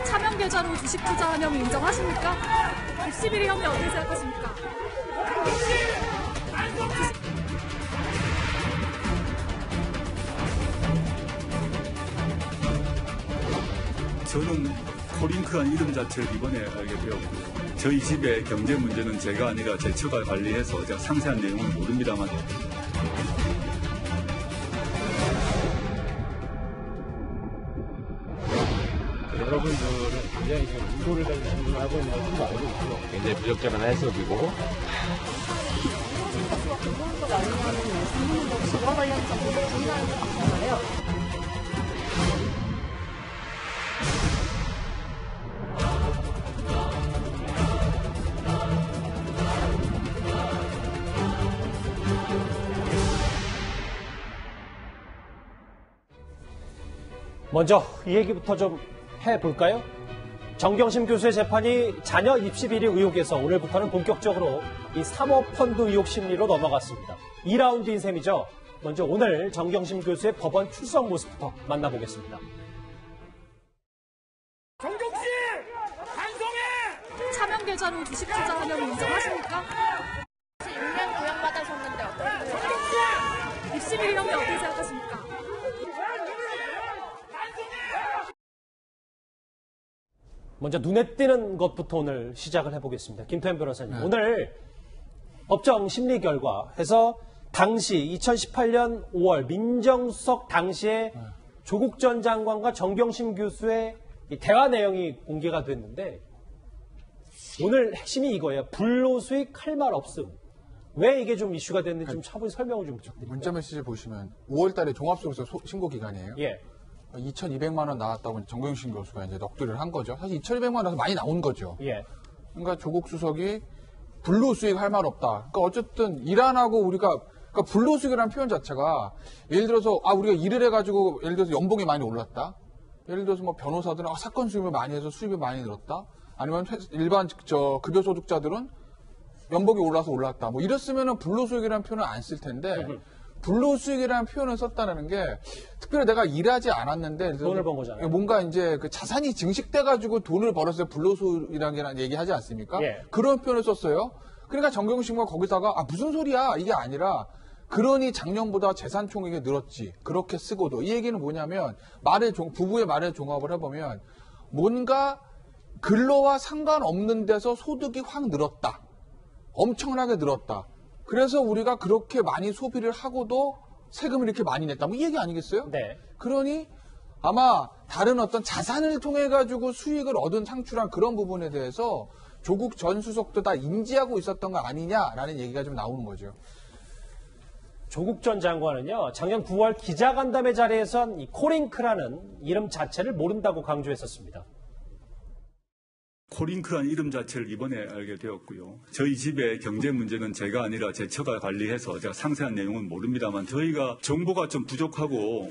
차명 계좌로 주식 투자한 혐의 인정하십니까? 61일 혐의 어떻게 생각하십니까? 저는 코링크란 이름 자체를 이번에 알게 되었고요. 저희 집의 경제 문제는 제가 아니라 제 처가 관리해서 제가 상세한 내용은 모릅니다만 여러분들은 굉장히 지금 의도를 가지고 질문하고 있는 것도 알고 있고 굉장히 부적절한 해석이고 먼저 이 얘기부터 좀 해볼까요? 정경심 교수의 재판이 자녀 입시 비리 의혹에서 오늘부터는 본격적으로 이 사모펀드 의혹 심리로 넘어갔습니다. 2라운드인 셈이죠. 먼저 오늘 정경심 교수의 법원 출석 모습부터 만나보겠습니다. 정경심! 반성해! 차명 계좌로 주식 투자한 혐의 인정하십니까? 6년 구형받으셨는데 어떻게 생각하세요? 61일 혐의 어떻게 생각하십니까? 먼저 눈에 띄는 것부터 오늘 시작을 해보겠습니다. 김태현 변호사님. 오늘 법정 심리 결과 해서 당시 2018년 5월 민정수석 당시에 조국 전 장관과 정경심 교수의 이 대화 내용이 공개가 됐는데 오늘 핵심이 이거예요. 불로수익 할 말 없음. 왜 이게 좀 이슈가 됐는지 좀 차분히 설명을 좀 부탁드립니다. 문자 메시지 보시면 5월 달에 종합소득세 신고 기간이에요. 예. 2,200만 원 나왔다고 정경심 교수가 이제 넋두리를 한 거죠. 사실 2,200만 원에서 많이 나온 거죠. 예. 그러니까 조국 수석이 불로수익 할 말 없다. 그러니까 어쨌든 일 안 하고 우리가 그러니까 불로수익이라는 표현 자체가 예를 들어서 우리가 일을 해가지고 예를 들어서 연봉이 많이 올랐다. 예를 들어서 뭐 변호사들은 사건 수임을 많이 해서 수입이 많이 늘었다. 아니면 일반 급여 소득자들은 연봉이 올랐다. 뭐 이랬으면은 불로수익이라는 표현을 안 쓸 텐데 불로수익이라는 표현을 썼다는 게 특별히 내가 일하지 않았는데 돈을 번 거잖아요. 뭔가 이제 그 자산이 증식돼가지고 돈을 벌었을 때 불로수익이라는 얘기 하지 않습니까? 예. 그런 표현을 썼어요. 그러니까 정경심과 거기다가 무슨 소리야 이게 아니라 그러니 작년보다 재산 총액이 늘었지. 그렇게 쓰고도 이 얘기는 뭐냐면 부부의 말의 종합을 해보면 뭔가 근로와 상관없는 데서 소득이 확 늘었다. 엄청나게 늘었다. 그래서 우리가 그렇게 많이 소비를 하고도 세금을 이렇게 많이 냈다. 뭐 이 얘기 아니겠어요? 네. 그러니 아마 다른 어떤 자산을 통해 가지고 수익을 얻은 창출한 그런 부분에 대해서 조국 전 수석도 다 인지하고 있었던 거 아니냐라는 얘기가 좀 나오는 거죠. 조국 전 장관은요, 작년 9월 기자간담회 자리에선 이 코링크라는 이름 자체를 모른다고 강조했었습니다. 코링크란 이름 자체를 이번에 알게 되었고요. 저희 집의 경제 문제는 제가 아니라 제 처가 관리해서 제가 상세한 내용은 모릅니다만 저희가 정보가 좀 부족하고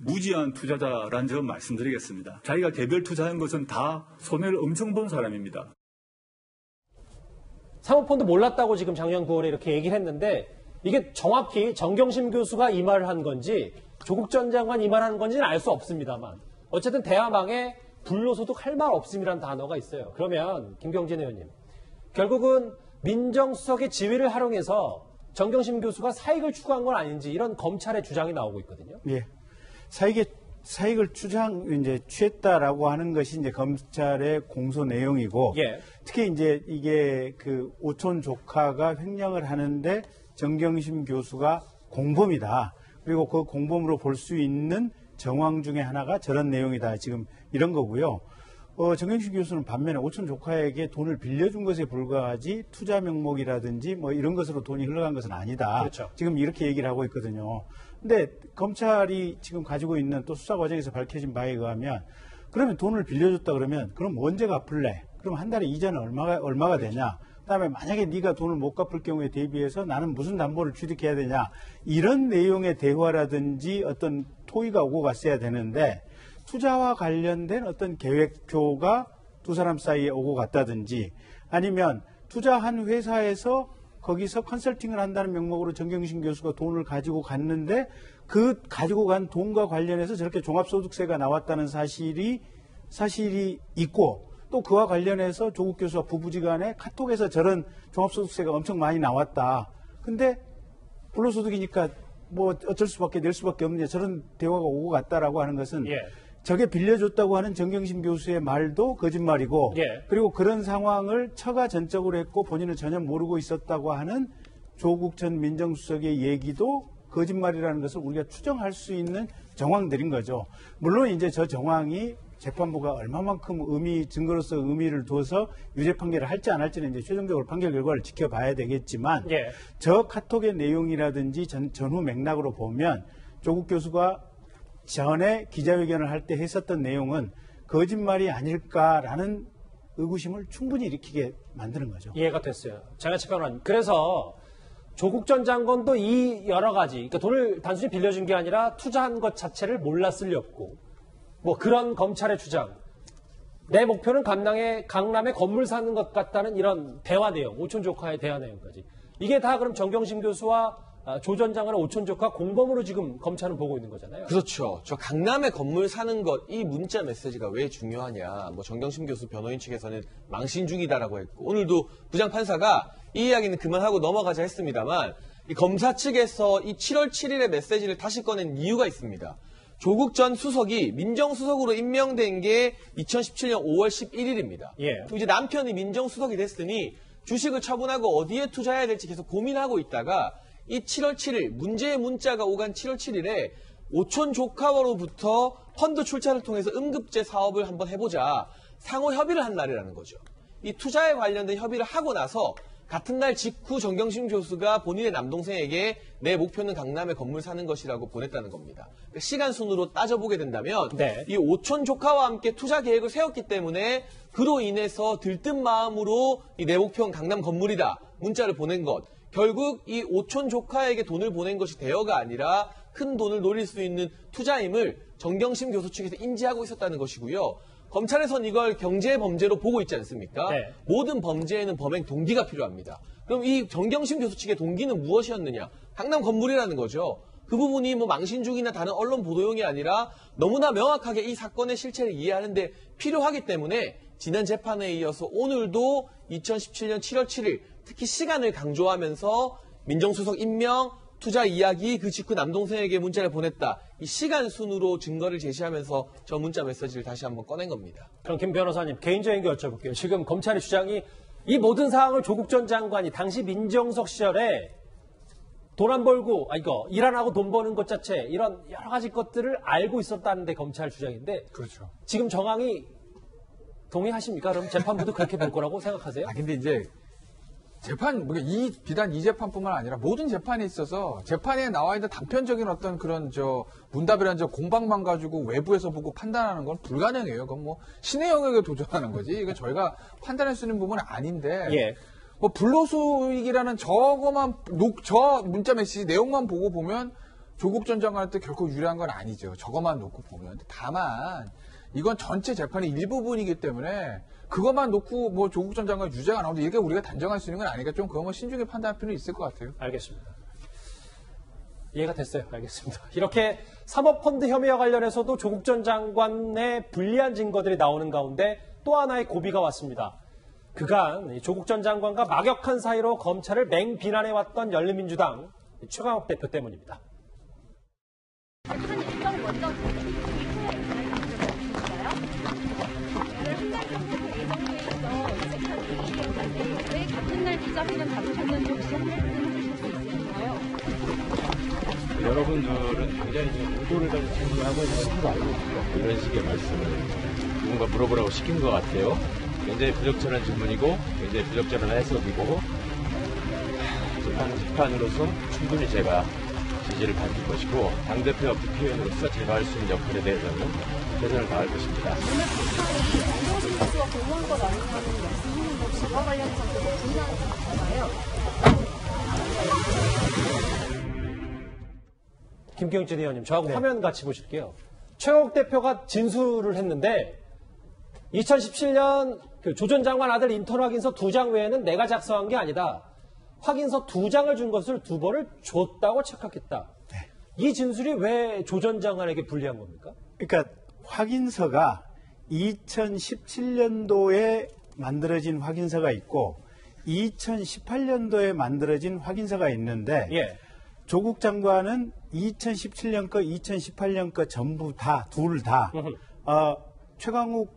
무지한 투자자란 점 말씀드리겠습니다. 자기가 개별 투자한 것은 다 손해를 엄청 본 사람입니다. 사모펀드 몰랐다고 지금 작년 9월에 이렇게 얘기를 했는데 이게 정확히 정경심 교수가 이 말을 한 건지 조국 전 장관 이 말을 한 건지는 알 수 없습니다만 어쨌든 대화망에 불로소득 할 말 없음이라는 단어가 있어요. 그러면 김경진 의원님, 결국은 민정수석의 지위를 활용해서 정경심 교수가 사익을 추구한 건 아닌지 이런 검찰의 주장이 나오고 있거든요. 예, 사익을 취했다라고 하는 것이 이제 검찰의 공소 내용이고, 예. 특히 이제 이게 그 오촌 조카가 횡령을 하는데 정경심 교수가 공범이다. 그리고 그 공범으로 볼 수 있는 정황 중에 하나가 저런 내용이다. 지금 이런 거고요. 정경심 교수는 반면에 오촌 조카에게 돈을 빌려준 것에 불과하지 투자 명목이라든지 뭐 이런 것으로 돈이 흘러간 것은 아니다. 그렇죠. 지금 이렇게 얘기를 하고 있거든요. 근데 검찰이 지금 가지고 있는 또 수사 과정에서 밝혀진 바에 의하면 그러면 돈을 빌려줬다 그러면 그럼 언제 갚을래? 그럼 한 달에 이자는 얼마가 되냐? 그다음에 만약에 네가 돈을 못 갚을 경우에 대비해서 나는 무슨 담보를 취득해야 되냐? 이런 내용의 대화라든지 어떤 토의가 오고 갔어야 되는데 투자와 관련된 어떤 계획표가 두 사람 사이에 오고 갔다든지 아니면 투자한 회사에서 거기서 컨설팅을 한다는 명목으로 정경심 교수가 돈을 가지고 갔는데 그 가지고 간 돈과 관련해서 저렇게 종합소득세가 나왔다는 사실이 있고 또 그와 관련해서 조국 교수와 부부지간에 카톡에서 저런 종합소득세가 엄청 많이 나왔다. 근데 불로소득이니까 뭐 어쩔 수밖에 낼 수밖에 없느냐 저런 대화가 오고 갔다라고 하는 것은 예. 저게 빌려줬다고 하는 정경심 교수의 말도 거짓말이고 예. 그리고 그런 상황을 처가 전적으로 했고 본인은 전혀 모르고 있었다고 하는 조국 전 민정수석의 얘기도 거짓말이라는 것을 우리가 추정할 수 있는 정황들인 거죠. 물론 이제 저 정황이 재판부가 얼마만큼 증거로서 의미를 두어서 유죄 판결을 할지 안 할지는 이제 최종적으로 판결 결과를 지켜봐야 되겠지만 예. 저 카톡의 내용이라든지 전후 맥락으로 보면 조국 교수가 전에 기자회견을 할 때 했었던 내용은 거짓말이 아닐까라는 의구심을 충분히 일으키게 만드는 거죠. 이해가 됐어요. 장하철 변호사님. 그래서 조국 전 장관도 이 여러 가지, 그러니까 돈을 단순히 빌려준 게 아니라 투자한 것 자체를 몰랐을 리 없고, 뭐 그런 검찰의 주장, 내 목표는 강남에 건물 사는 것 같다는 이런 대화 내용, 오촌 조카의 대화 내용까지. 이게 다 그럼 정경심 교수와 조 전 장관의 오촌 조카 공범으로 지금 검찰은 보고 있는 거잖아요. 그렇죠. 저 강남에 건물 사는 것, 이 문자 메시지가 왜 중요하냐. 뭐 정경심 교수 변호인 측에서는 망신 중이다라고 했고, 오늘도 부장판사가 이 이야기는 그만하고 넘어가자 했습니다만, 이 검사 측에서 이 7월 7일의 메시지를 다시 꺼낸 이유가 있습니다. 조국 전 수석이 민정수석으로 임명된 게 2017년 5월 11일입니다. 예. 이제 남편이 민정수석이 됐으니 주식을 처분하고 어디에 투자해야 될지 계속 고민하고 있다가 이 7월 7일 문제의 문자가 오간 7월 7일에 오촌 조카로부터 펀드 출자를 통해서 응급제 사업을 한번 해보자 상호 협의를 한 날이라는 거죠. 이 투자에 관련된 협의를 하고 나서 같은 날 직후 정경심 교수가 본인의 남동생에게 내 목표는 강남에 건물 사는 것이라고 보냈다는 겁니다. 그러니까 시간 순으로 따져보게 된다면 네. 이 오촌 조카와 함께 투자 계획을 세웠기 때문에 그로 인해서 들뜬 마음으로 이 내 목표는 강남 건물이다 문자를 보낸 것. 결국 이 오촌 조카에게 돈을 보낸 것이 대여가 아니라 큰 돈을 노릴 수 있는 투자임을 정경심 교수 측에서 인지하고 있었다는 것이고요. 검찰에선 이걸 경제범죄로 보고 있지 않습니까? 네. 모든 범죄에는 범행 동기가 필요합니다. 그럼 이 정경심 교수 측의 동기는 무엇이었느냐? 강남 건물이라는 거죠. 그 부분이 뭐 망신중이나 다른 언론 보도용이 아니라 너무나 명확하게 이 사건의 실체를 이해하는데 필요하기 때문에 지난 재판에 이어서 오늘도 2017년 7월 7일 특히 시간을 강조하면서 민정수석 임명, 투자 이야기, 그 직후 남동생에게 문자를 보냈다. 이 시간 순으로 증거를 제시하면서 저 문자 메시지를 다시 한번 꺼낸 겁니다. 그럼 김 변호사님 개인적인 게 여쭤볼게요. 지금 검찰의 주장이 이 모든 사항을 조국 전 장관이 당시 민정수석 시절에 돈 안 벌고, 일 안 하고 돈 버는 것 자체 이런 여러 가지 것들을 알고 있었다는 데 검찰 주장인데 그렇죠. 지금 정황이 동의하십니까? 그럼 재판부도 그렇게 볼 거라고 생각하세요? 근데 이제 비단 이 재판뿐만 아니라 모든 재판에 있어서 재판에 나와 있는 단편적인 어떤 그런 문답이라는 공방만 가지고 외부에서 보고 판단하는 건 불가능해요. 그건 뭐 신의 영역에 도전하는 거지. 이거 저희가 판단할 수 있는 부분은 아닌데. 예. 뭐 불로소익이라는 저 문자 메시지 내용만 보고 보면 조국 전 장관한테 결코 유리한 건 아니죠. 저것만 놓고 보면. 다만 이건 전체 재판의 일부분이기 때문에 그것만 놓고 뭐 조국 전 장관 유죄가 나오는데 이게 우리가 단정할 수 있는 건 아니니까 좀 그거 뭐 신중히 판단할 필요는 있을 것 같아요. 알겠습니다. 이해가 됐어요. 알겠습니다. 이렇게 사모펀드 혐의와 관련해서도 조국 전 장관의 불리한 증거들이 나오는 가운데 또 하나의 고비가 왔습니다. 그간 조국 전 장관과 막역한 사이로 검찰을 맹비난해왔던 열린민주당 최강욱 대표 때문입니다. 한 일정 먼저 왜 같은 날 기자회견 가르쳤는지 혹시 한 말씀 해주실 수 있을까요? 여러분들은 굉장히 지금 의도를 가지고 질문을 하고 있는 거 알고 있죠. 이런 식의 말씀을 누군가 물어보라고 시킨 것 같아요. 굉장히 부적절한 질문이고 굉장히 부적절한 해석이고 재판으로서 충분히 제가 지지를 받을 것이고 당대표 표현으로서 제가 할 수 있는 역할에 대해서는 최선을 다할 것입니다. 오늘 검찰이 정경심 교수와 공모한 것 아니냐는 말씀하는 것 지과 관련해서 계속 분야하잖아요. 김경진 의원님, 저하고 화면 같이 보실게요. 최강욱 대표가 진술을 했는데 2017년 조 전 장관 아들 인턴 확인서 2장 외에는 내가 작성한 게 아니다. 확인서 2장을 준 것을 2번을 줬다고 착각했다. 이 진술이 왜 조 전 장관에게 불리한 겁니까? 그러니까 확인서가 2017년도에 만들어진 확인서가 있고 2018년도에 만들어진 확인서가 있는데 예. 조국 장관은 2017년 거, 2018년 거 전부 다, 둘 다 최강욱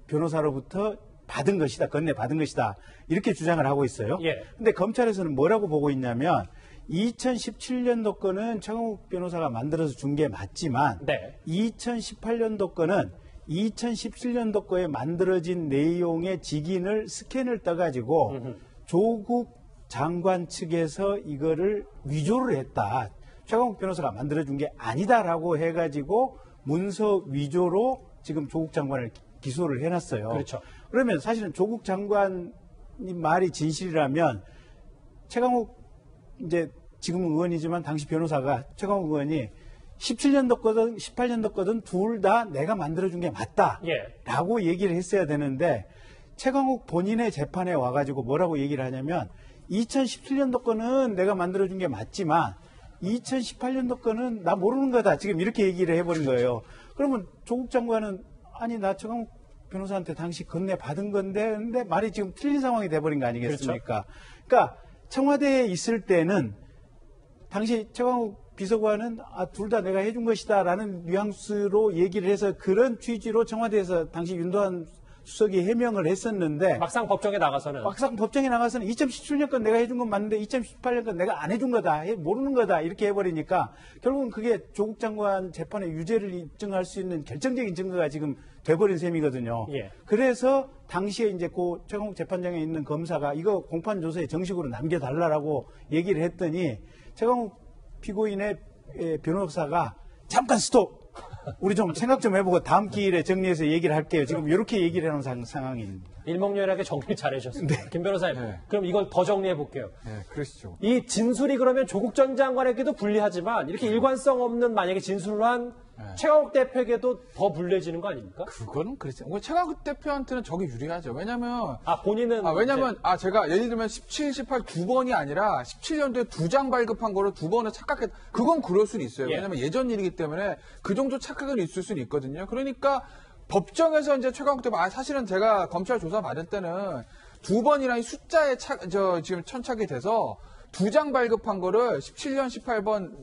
변호사로부터 받은 것이다, 건네 받은 것이다 이렇게 주장을 하고 있어요. 예. 근데 검찰에서는 뭐라고 보고 있냐면 2017년도 거는 최강욱 변호사가 만들어서 준 게 맞지만 네. 2018년도 거는 2017년도 거에 만들어진 내용의 직인을 스캔을 떠가지고 조국 장관 측에서 이거를 위조를 했다. 최강욱 변호사가 만들어준 게 아니다라고 해가지고 문서 위조로 지금 조국 장관을 기소를 해놨어요. 그렇죠. 그러면 사실은 조국 장관이 말이 진실이라면 최강욱 이제 지금은 의원이지만 당시 변호사가 최강욱 의원이 17년도 거든 18년도 거든 둘 다 내가 만들어준 게 맞다 라고 얘기를 했어야 되는데 최강욱 본인의 재판에 와가지고 뭐라고 얘기를 하냐면 2017년도 거는 내가 만들어준 게 맞지만 2018년도 거는 나 모르는 거다 지금 이렇게 얘기를 해버린 거예요. 그러면 조국 장관은 아니 나 최강욱 변호사한테 당시 건네 받은 건데 근데 말이 지금 틀린 상황이 돼버린 거 아니겠습니까? 그러니까 청와대에 있을 때는 당시 최강욱 비서관은 둘 다 내가 해준 것이다라는 뉘앙스로 얘기를 해서 그런 취지로 청와대에서 당시 윤도한 수석이 해명을 했었는데 막상 법정에 나가서는 2017년 건 내가 해준 건 맞는데 2018년 건 내가 안 해준 거다 모르는 거다 이렇게 해버리니까 결국은 그게 조국 장관 재판의 유죄를 입증할 수 있는 결정적인 증거가 지금 돼버린 셈이거든요. 예. 그래서 당시에 이제 그 최강욱 재판장에 있는 검사가 이거 공판 조서에 정식으로 남겨달라고 얘기를 했더니 최강욱 피고인의 변호사가 잠깐 스톱. 우리 좀 생각 좀 해보고 다음 기회에 정리해서 얘기를 할게요. 지금 이렇게 얘기를 해놓은 상황입니다. 일목요연하게 정리 잘 해주셨습니다. 김 변호사님, 네. 그럼 이걸 더 정리해 볼게요. 네, 그러시죠. 이 진술이 그러면 조국 전 장관에게도 불리하지만 이렇게 일관성 없는 만약에 진술을 한 최강욱 대표에게도 더 불리해지는 거 아닙니까? 그거는 그렇지. 최강욱 대표한테는 저게 유리하죠. 왜냐면 본인은 제가 예를 들면 17, 18 두 번이 아니라 17년도에 2장 발급한 거를 2번을 착각했. 그건 그럴 수는 있어요. 예. 왜냐면 예전 일이기 때문에 그 정도 착각은 있을 수는 있거든요. 그러니까 법정에서 이제 최강욱 대표 사실은 제가 검찰 조사 받을 때는 2번이랑 이 숫자에 지금 천착이 돼서 2장 발급한 거를 17년,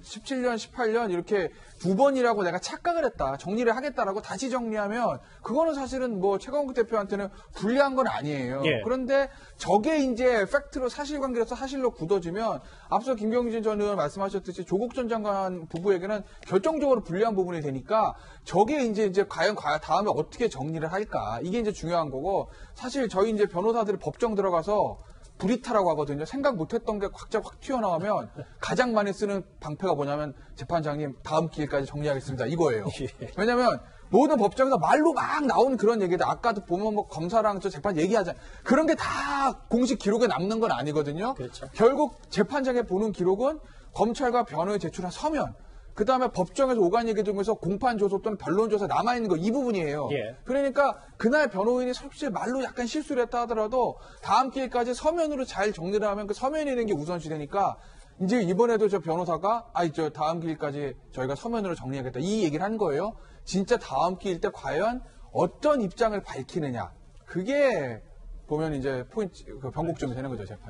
18년 이렇게 2번이라고 내가 착각을 했다. 정리를 하겠다라고 다시 정리하면 그거는 사실은 뭐 최강욱 대표한테는 불리한 건 아니에요. 예. 그런데 저게 이제 팩트로 사실관계로서 사실로 굳어지면 앞서 김경진 전 의원 말씀하셨듯이 조국 전 장관 부부에게는 결정적으로 불리한 부분이 되니까 저게 이제 과연 다음에 어떻게 정리를 할까. 이게 이제 중요한 거고 사실 저희 이제 변호사들이 법정 들어가서 브리타라고 하거든요. 생각 못했던 게 각자 확 튀어나오면 가장 많이 쓰는 방패가 뭐냐면 재판장님 다음 기회까지 정리하겠습니다. 이거예요. 왜냐하면 모든 법정에서 말로 막 나오는 그런 얘기들 아까도 보면 뭐 검사랑 저 재판 얘기하잖아요. 그런 게 다 공식 기록에 남는 건 아니거든요. 그렇죠. 결국 재판장에 보는 기록은 검찰과 변호에 제출한 서면 그 다음에 법정에서 오간 얘기 중에서 공판조서 또는 변론조사 남아있는 거 이 부분이에요. 예. 그러니까 그날 변호인이 솔직히 말로 약간 실수를 했다 하더라도 다음 기회까지 서면으로 잘 정리를 하면 그 서면에 있는 게 우선시 되니까 이제 이번에도 저 변호사가 다음 기회까지 저희가 서면으로 정리하겠다 이 얘기를 한 거예요. 진짜 다음 기회일 때 과연 어떤 입장을 밝히느냐. 그게 보면 이제 포인트, 변곡점이 되는 거죠, 재판.